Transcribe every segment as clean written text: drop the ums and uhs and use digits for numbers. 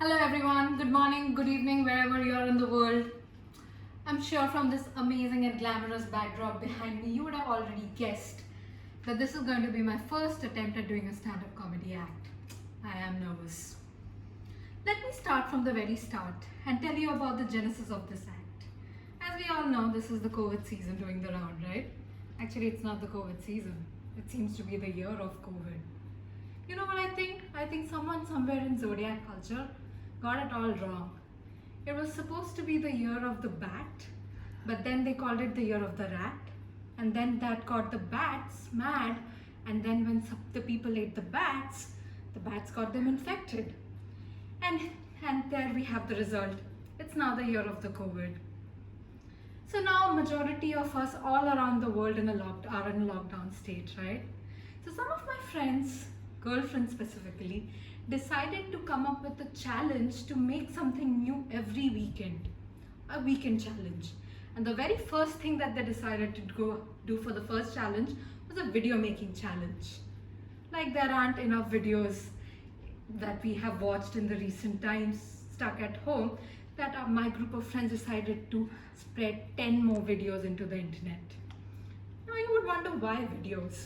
Hello everyone, good morning, good evening, wherever you are in the world. I'm sure from this amazing and glamorous backdrop behind me, you would have already guessed that this is going to be my first attempt at doing a stand-up comedy act. I am nervous. Let me start from the very start and tell you about the genesis of this act. As we all know, this is the COVID season doing the round, right? Actually, it's not the COVID season. It seems to be the year of COVID. You know what I think? I think someone somewhere in zodiac culture got it all wrong. It was supposed to be the year of the bat, but then they called it the year of the rat, and then that got the bats mad, and then when the people ate the bats got them infected. And there we have the result. It's now the year of the COVID. So now majority of us all around the world are in a lockdown state, right? So some of my friends, girlfriends specifically, decided to come up with a challenge to make something new every weekend, a weekend challenge. And the very first thing that they decided to go do for the first challenge was a video making challenge. Like there aren't enough videos that we have watched in the recent times stuck at home, that my group of friends decided to spread 10 more videos into the internet. Now you would wonder why videos?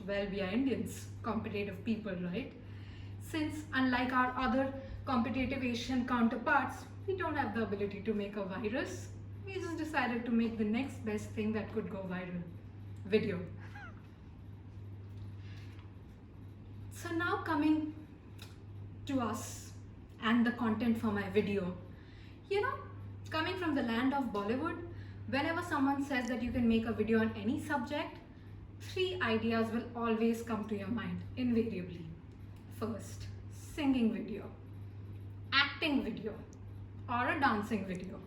Well, we are Indians, competitive people, right? Since unlike our other competitive Asian counterparts, we don't have the ability to make a virus, we just decided to make the next best thing that could go viral, video. So now coming to us and the content for my video. You know, coming from the land of Bollywood, whenever someone says that you can make a video on any subject, three ideas will always come to your mind, invariably. First, singing video, acting video, or a dancing video.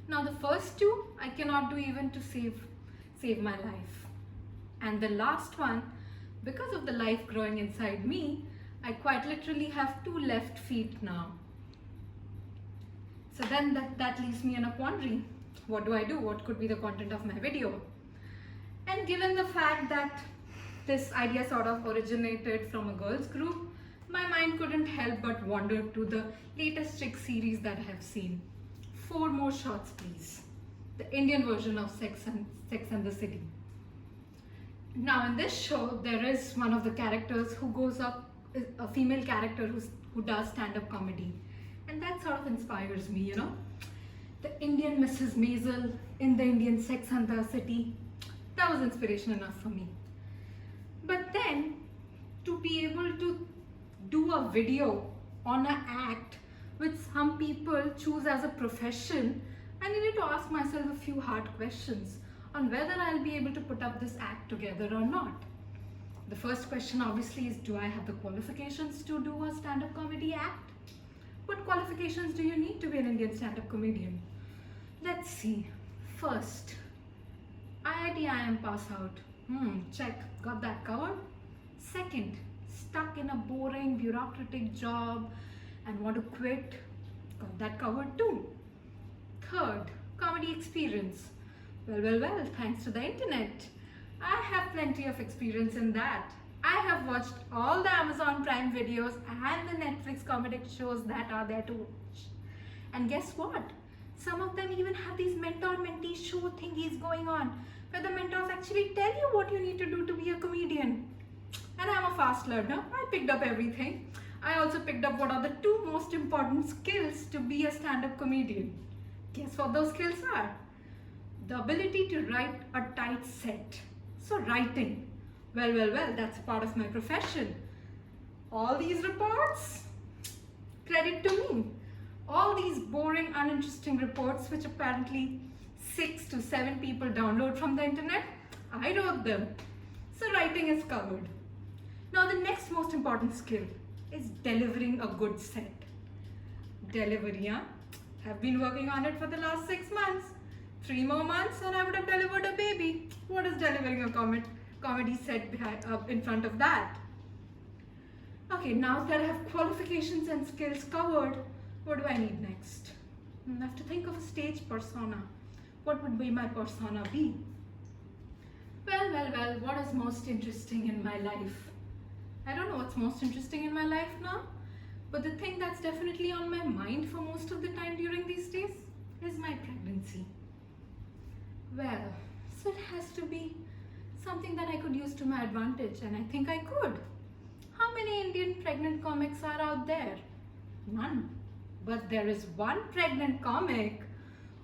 Now the first two I cannot do even to save my life. And the last one, because of the life growing inside me, I quite literally have two left feet now. So then that leaves me in a quandary. What do I do? What could be the content of my video? And given the fact that this idea sort of originated from a girls group, my mind couldn't help but wander to the latest chick series that I have seen. 4 more shots please. The Indian version of Sex and the City. Now in this show, there is one of the characters who goes up, a female character who does stand-up comedy. And that sort of inspires me, you know. The Indian Mrs. Maisel in the Indian Sex and the City. That was inspiration enough for me. But then, to be able to do a video on an act which some people choose as a profession, I needed to ask myself a few hard questions on whether I'll be able to put up this act together or not. The first question obviously is, do I have the qualifications to do a stand-up comedy act? What qualifications do you need to be an Indian stand-up comedian? Let's see. First, IIT IIM pass out. Check. Got that covered. Second, stuck in a boring bureaucratic job and want to quit. Got that covered too. Third, comedy experience. Well, thanks to the internet, I have plenty of experience in that. I have watched all the Amazon Prime videos and the Netflix comedic shows that are there to watch. And guess what? Some of them even have these mentor-mentee show thingies going on, where the mentors actually tell you what you need to do to be a comedian. And I'm a fast learner. I picked up everything. I also picked up what are the 2 most important skills to be a stand-up comedian. Guess what those skills are? The ability to write a tight set. So writing. Well, that's a part of my profession. All these reports, credit to me. All these boring, uninteresting reports which apparently 6 to 7 people download from the internet, I wrote them. So writing is covered. Now the next most important skill is delivering a good set. Delivery, huh? I've been working on it for the last 6 months. 3 more months and I would have delivered a baby. What is delivering a comedy set in front of that? Okay, now that I have qualifications and skills covered, what do I need next? I have to think of a stage persona. What would be my persona be? Well, what is most interesting in my life? I don't know what's most interesting in my life now, But the thing that's definitely on my mind for most of the time during these days is my pregnancy. Well, so it has to be something that I could use to my advantage, and I think I could. How many Indian pregnant comics are out there? None. But there is one pregnant comic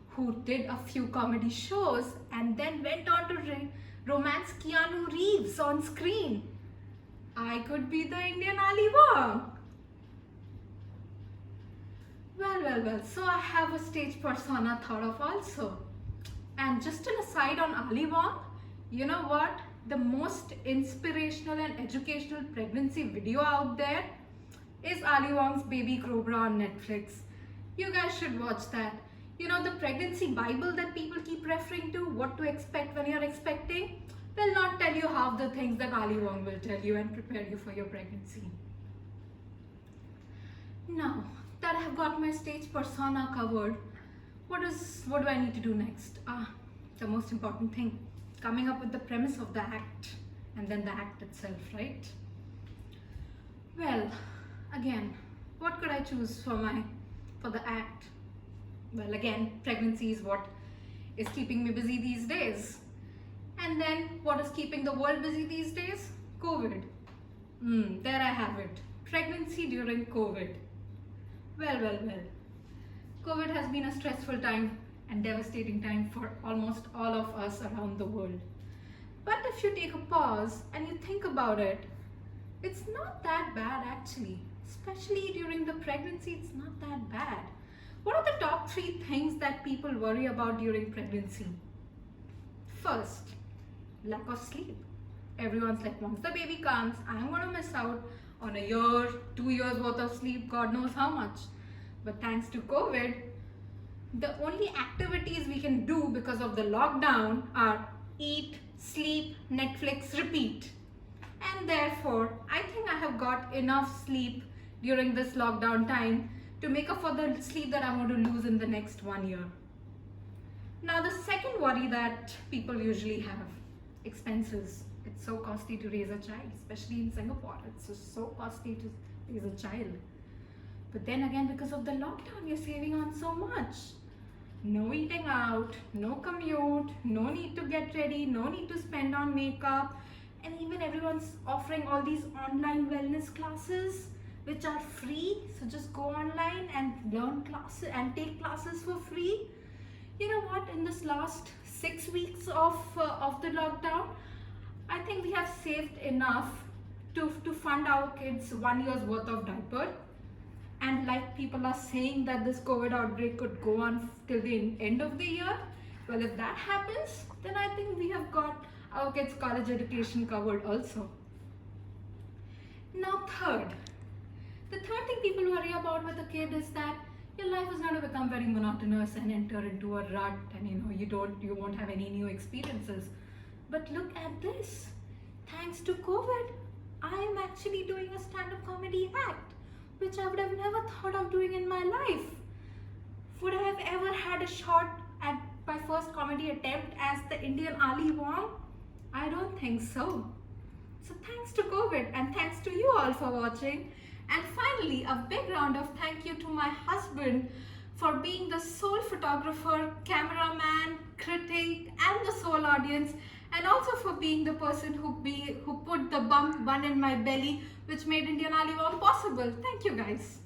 who did a few comedy shows and then went on to romance Keanu Reeves on screen. I could be the Indian Ali Wong. Well, so I have a stage persona thought of also. And just an aside on Ali Wong, you know what? The most inspirational and educational pregnancy video out there is Ali Wong's Baby Cobra on Netflix. You guys should watch that. You know, the pregnancy Bible that people keep referring to, what to expect when you're expecting, will not tell you half the things that Ali Wong will tell you and prepare you for your pregnancy. Now that I've got my stage persona covered, what do I need to do next? The most important thing, coming up with the premise of the act and then the act itself, right? Well, again, what could I choose for the act? Well, again, pregnancy is what is keeping me busy these days. And then what is keeping the world busy these days? COVID. There I have it. Pregnancy during COVID. Well. COVID has been a stressful time and devastating time for almost all of us around the world. But if you take a pause and you think about it, it's not that bad actually. Especially during the pregnancy, it's not that bad. What are the top 3 things that people worry about during pregnancy? First, lack of sleep. Everyone's like, once the baby comes, I'm going to miss out on a year, 2 years worth of sleep, God knows how much. But thanks to COVID, the only activities we can do because of the lockdown are eat, sleep, Netflix, repeat. And therefore, I think I have got enough sleep during this lockdown time to make up for the sleep that I'm going to lose in the next 1 year. Now, the second worry that people usually have, expenses. It's so costly to raise a child, especially in Singapore. It's just so costly to raise a child. But then again, because of the lockdown, you're saving on so much. No eating out, no commute, no need to get ready, no need to spend on makeup. And even everyone's offering all these online wellness classes, which are free. So just go online and learn classes and take classes for free. You know what? In this last 6 weeks of the lockdown, I think we have saved enough to fund our kids 1 year's worth of diaper. And like people are saying that this COVID outbreak could go on till the end of the year. Well, if that happens, then I think we have got our kids' college education covered also. Now the third thing people worry about with a kid is that your life is going to become very monotonous and enter into a rut, and you won't have any new experiences. But look at this. Thanks to COVID, I am actually doing a stand-up comedy act, which I would have never thought of doing in my life. Would I have ever had a shot at my first comedy attempt as the Indian Ali Wong? I don't think so. So thanks to COVID and thanks to you all for watching. And finally, a big round of thank you to my husband for being the sole photographer, cameraman, critic, and the sole audience, and also for being the person who put the bun in my belly, which made Indian Ali Wong possible. Thank you guys.